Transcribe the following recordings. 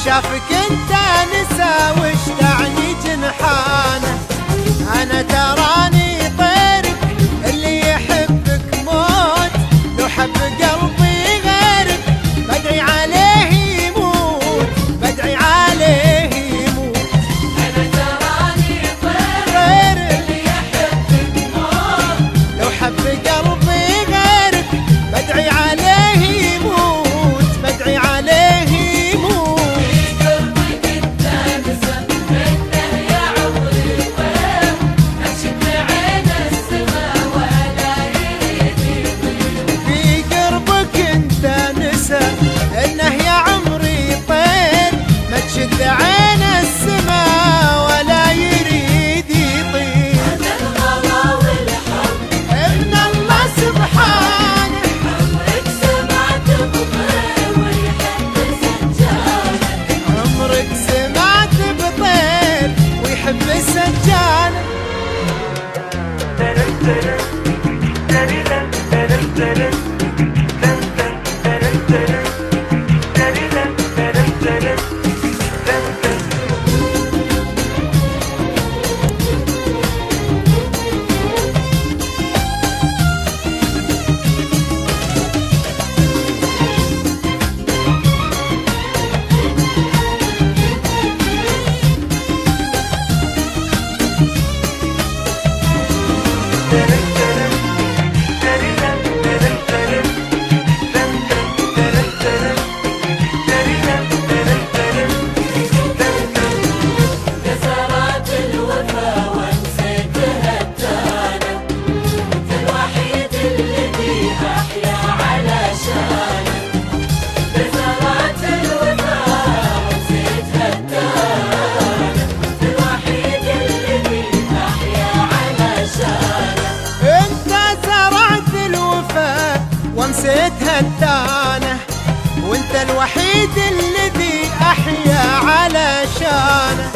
شافك انت نسى وش تعني جنحانه. انا تراني طيرك اللي يحبك موت، لو حب قلبي غيرك بدعي عليه يموت، بدعي عليه يموت. انا تراني طيرك اللي يحبك موت، لو حب قلبي غيرك بدعي عليه يموت، بدعي عليه يموت. عين السما ولا يريد يطير. هذا الغلا والحب ابن الله سبحانه. عمرك سمعت بطير ويحب سجانه. عمرك سمعت بطير ويحب السجانه. ومسيت هالتانة وانت الوحيد الذي احيا علشانه.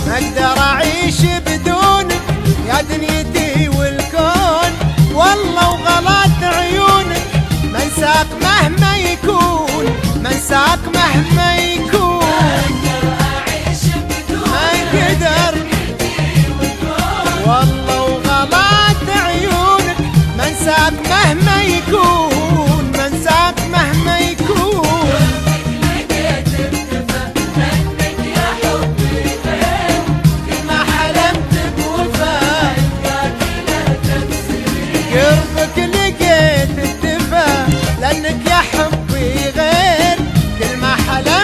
ما اقدر اعيش بدونك يا دنيتي والكون، والله وغلات عيونك منساك مهما يكون، منساك مهما يكون. ما اقدر والله وغلات عيونك منساك مهما يكون، منساك مهما يكون. لقيت اكتفى منك يا حبي غير، كل ما حلمت بوفاء له تمثيل. قربك لقيت اكتفى لانك يا حبي غير، كل ما حلمت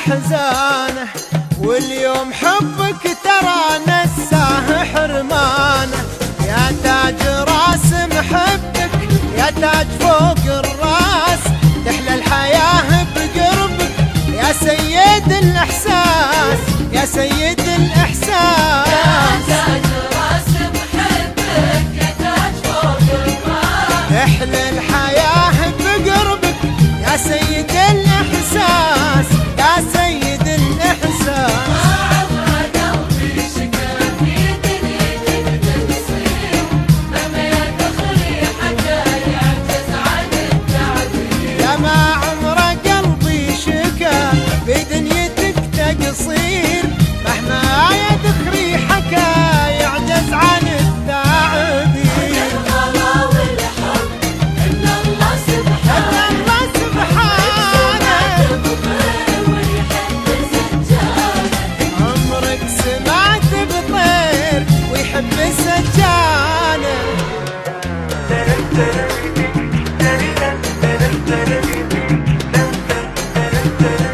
أحزانه، واليوم حبك ترى نساه حرمانه. يا تاج راس محبك، يا تاج فوق الراس، تحلى الحياة بقربك يا سيد الإحساس، يا سيد الإحساس. تاج راس محبك، يا تاج فوق الراس، تحلى الحياة بقربك يا سيد الإحساس، يا سيد الإحساس. عمر قلبي شكا في دنيتك تقصير، مهما يا دخلي حتى يعجز عن التعبير. يا ما عمر قلبي شكا بدنيتك تقصير، مهما يا ذخري حكى يعجز عن التعبير. الغلا والحب إن الله سبحانه، الله سبحانه ويحب سجانه. عمرك سمعت بطير ويحب السجانة. Dun dun dun dun dun dun dun dun dun dun dun dun.